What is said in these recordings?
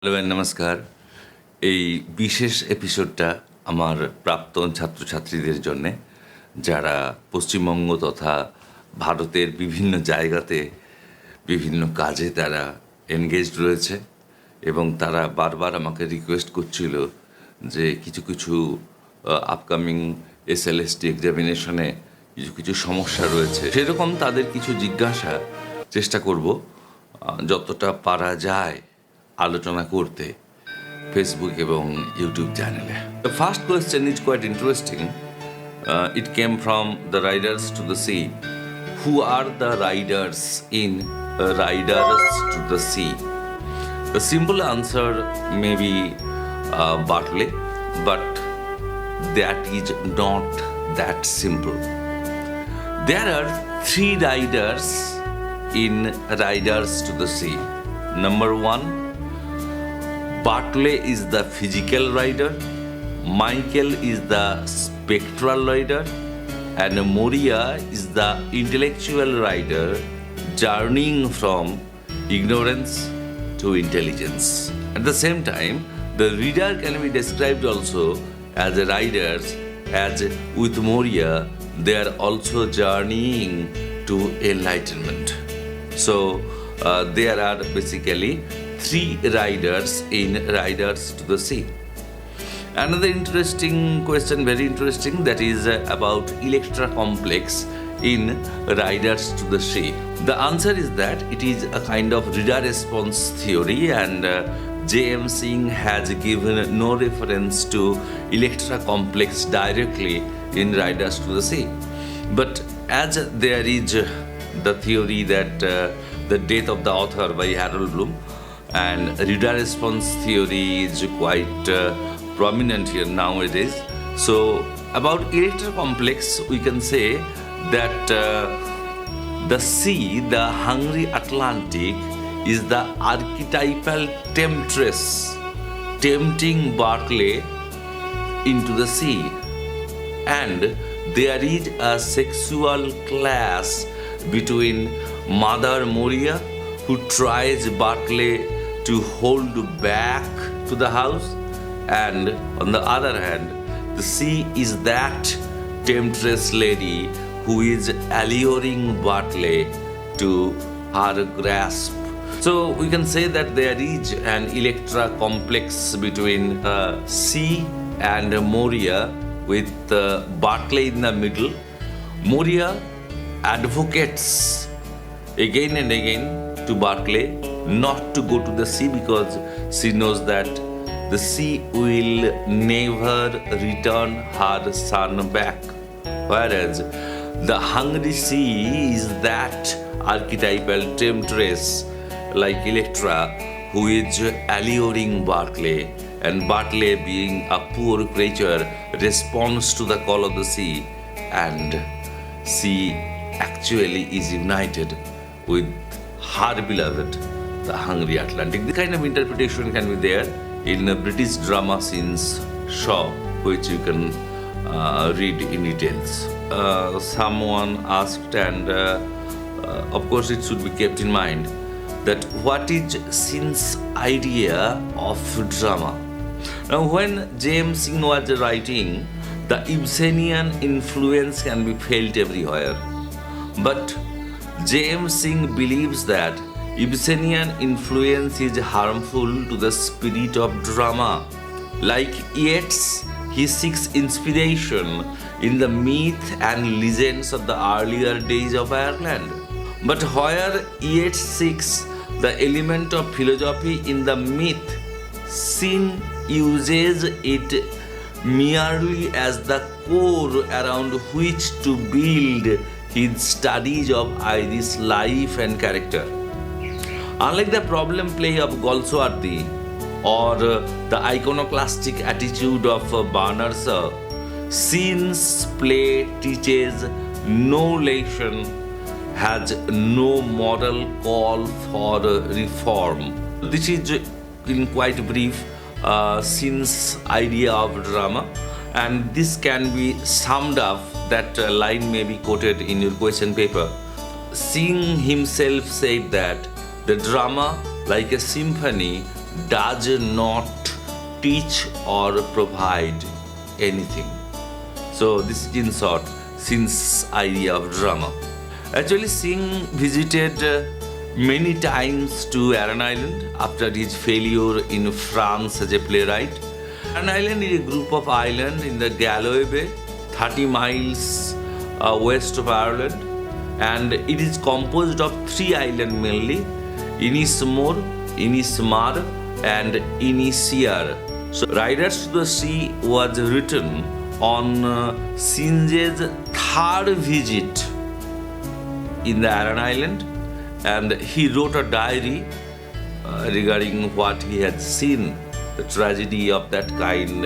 Hello and নমস্কার। এই বিশেষ এপিসোডটা আমার প্রাক্তন ছাত্রছাত্রীদের জন্যে, যারা পশ্চিমবঙ্গ তথা ভারতের বিভিন্ন জায়গাতে বিভিন্ন কাজে তারা এনগেজড রয়েছে এবং তারা বারবার আমাকে রিকোয়েস্ট করছিল যে কিছু কিছু আপকামিং এসএলএসটি এক্সামিনেশনে কিছু কিছু সমস্যা রয়েছে, সেরকম তাদের কিছু জিজ্ঞাসা চেষ্টা করব যতটা পারা যায় আলোচনা করতে ফেসবুক এবং ইউটিউব চ্যানেলে। The first question is quite interesting. It came from the Riders to the Sea. Who are the riders in Riders to the Sea? The simple answer may be Bartley, but that is not that simple. There are three riders in Riders to the Sea. Number one, Bartley is the physical rider, Michael is the spectral rider, and Moria is the intellectual rider journeying from ignorance to intelligence. At the same time, the reader can be described also as a riders, as with Moria, they are also journeying to enlightenment. So, there are basically three riders in Riders to the Sea. Another interesting question, very interesting, that is about Electra complex in Riders to the Sea. The answer is that it is a kind of reader response theory, and J.M. Synge has given no reference to Electra complex directly in Riders to the Sea. But as there is the theory that the death of the author by Harold Bloom, and reader response theory is quite prominent here nowadays. So about Electra complex, we can say that the sea, the hungry Atlantic, is the archetypal temptress tempting Bartley into the sea, and there is a sexual clash between Mother Moria, who tries Bartley to hold back to the house, and on the other hand, the sea is that temptress lady who is alluring Bartley to her grasp. So we can say that there is an Electra complex between sea and Moria, with Bartley in the middle. Moria advocates again and again to Bartley not to go to the sea because she knows that the sea will never return her son back. Whereas the hungry sea is that archetypal temptress like Electra who is alluring Bartley, and Bartley, being a poor creature, responds to the call of the sea, and she actually is united with her beloved, the hungry Atlantic. The kind of interpretation can be there in a British drama Synge show, which you can read in details. Someone asked, and of course it should be kept in mind, that what is Synge's idea of drama? Now, when J.M. Synge was writing, the Ibsenian influence can be felt everywhere. But J.M. Synge believes that Ibsenian influence is harmful to the spirit of drama. Like Yeats, he seeks inspiration in the myth and legends of the earlier days of Ireland. But where Yeats seeks the element of philosophy in the myth, Synge uses it merely as the core around which to build his studies of Irish life and character. Unlike the problem play of Goldsworthy or the iconoclastic attitude of Bernard Shaw, Synge's play teaches no lesson, has no moral call for reform. This is, in quite brief, Synge's idea of drama, and this can be summed up. That line may be quoted in your question paper. Synge himself said that the drama, like a symphony, does not teach or provide anything. So this is in short Synge's idea of drama. Actually, Synge visited many times to Aran Island after his failure in France as a playwright. Aran Island is a group of islands in the Galloway Bay, 30 miles west of Ireland, and it is composed of three islands mainly: Inismore, Inismar, and Inisiar. So, Riders to the Sea was written on Synge's third visit in the Aran Island, and he wrote a diary regarding what he had seen, the tragedy of that kind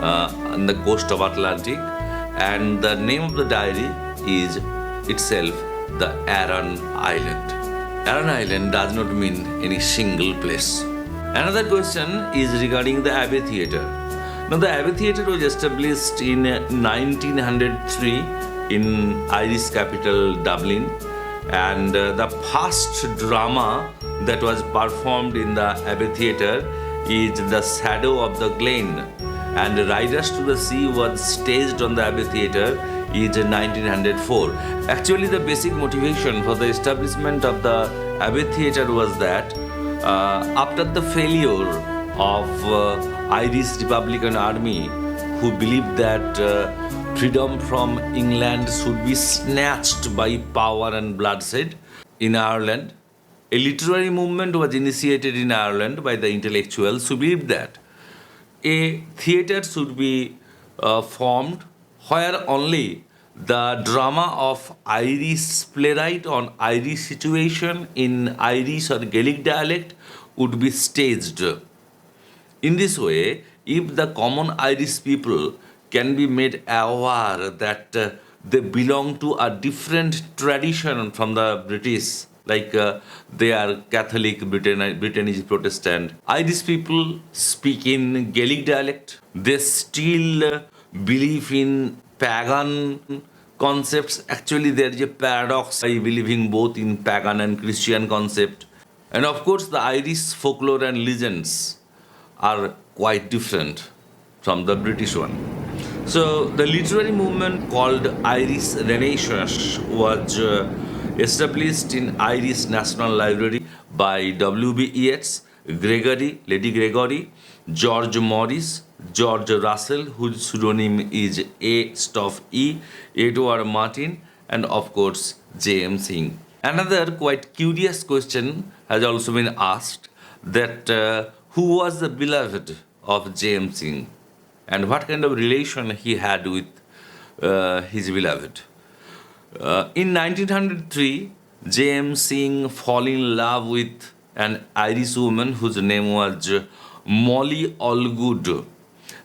on the coast of Atlantic, and the name of the diary is itself the Aran Island. Aran Island does not mean any single place. Another question is regarding the Abbey Theatre. Now, the Abbey Theatre was established in 1903 in Irish capital Dublin, and the first drama that was performed in the Abbey Theatre is The Shadow of the Glen, and Riders to the Sea was staged on the Abbey Theatre is 1904. Actually, the basic motivation for the establishment of the Abbey Theatre was that after the failure of Irish Republican Army, who believed that freedom from England should be snatched by power and bloodshed in Ireland, a literary movement was initiated in Ireland by the intellectuals who believed that a theatre should be formed where only the drama of Irish playwright on Irish situation in Irish or Gaelic dialect would be staged. In this way, if the common Irish people can be made aware that they belong to a different tradition from the British, like they are Catholic, Britain is Protestant. Irish people speak in Gaelic dialect. They still believe in pagan concepts. Actually, there is a paradox by believing both in pagan and Christian concept. And of course, the Irish folklore and legends are quite different from the British one. So the literary movement called Irish Renaissance was established in Irish National Library by W.B. Yeats, Gregory, Lady Gregory, George Morris, George Russell, whose pseudonym is A.E., Edward Martin, and of course J.M. Synge. Another quite curious question has also been asked, that who was the beloved of J.M. Synge and what kind of relation he had with his beloved. In 1903, J.M. Synge fell in love with an Irish woman whose name was Molly Allgood,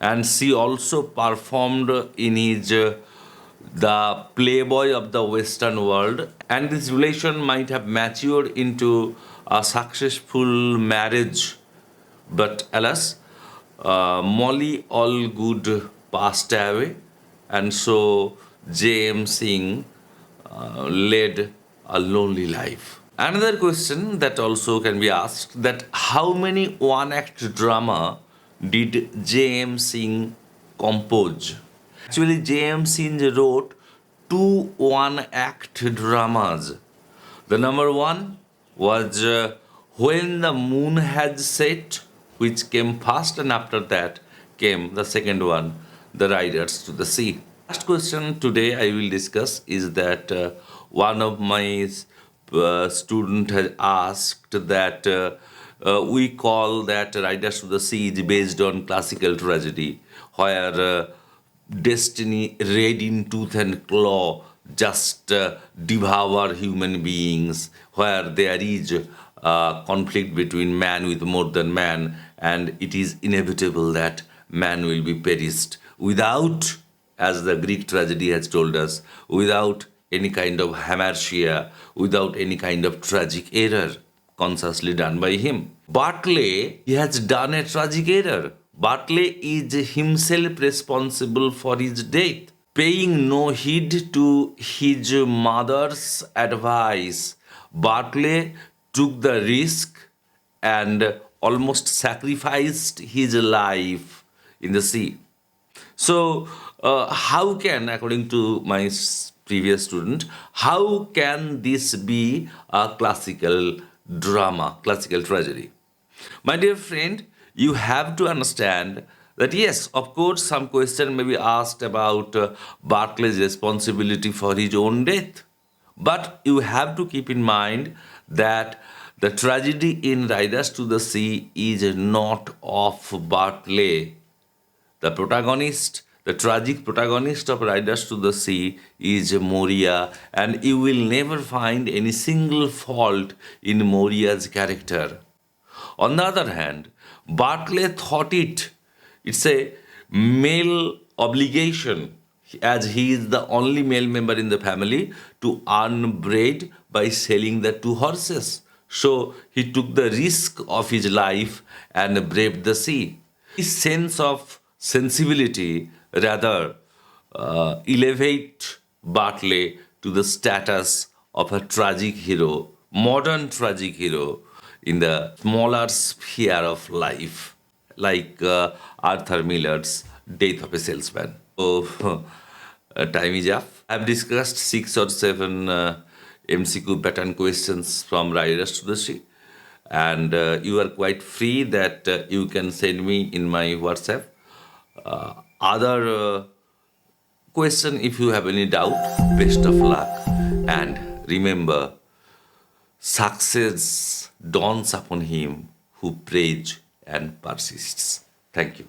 and she also performed in his The Playboy of the Western World, and this relation might have matured into a successful marriage. But alas, Molly Allgood passed away, and so J.M. Synge led a lonely life. Another question that also can be asked, that how many one-act drama did J.M. Synge compose? Actually, J.M. Synge wrote 2 one-act dramas. The number one was When the Moon Had Set, which came first, and after that came the second one, The Riders to the Sea. Last question today I will discuss is that one of my student has asked that we call that Riders to the Sea is based on classical tragedy, where destiny red in tooth and claw just devour human beings, where there is conflict between man with more than man, and it is inevitable that man will be perished without, as the Greek tragedy has told us, without any kind of hamartia, without any kind of tragic error consciously done by him. Bartley, he has done a tragic error. Bartley is himself responsible for his death. Paying no heed to his mother's advice, Bartley took the risk and almost sacrificed his life in the sea. So, how can, according to my previous student, how can this be a classical drama, classical tragedy? My dear friend, you have to understand that yes, of course, some question may be asked about Barclay's responsibility for his own death. But you have to keep in mind that the tragedy in Riders to the Sea is not of Barclay. The protagonist, the tragic protagonist of Riders to the Sea is Moria, and you will never find any single fault in Moria's character. On the other hand, Barclay thought it's a male obligation, as he is the only male member in the family, to earn bread by selling the two horses. So he took the risk of his life and braved the sea. His sense of sensibility rather elevate Barclay to the status of a tragic hero, modern tragic hero in the smaller sphere of life, like Arthur Miller's Death of a Salesman. So, time is up. I've discussed 6 or 7 MCQ pattern questions from Riders to the Sea, and you are quite free that you can send me in my WhatsApp other question if you have any doubt. Best of luck, and remember, success dawns upon him who prays and persists. Thank you.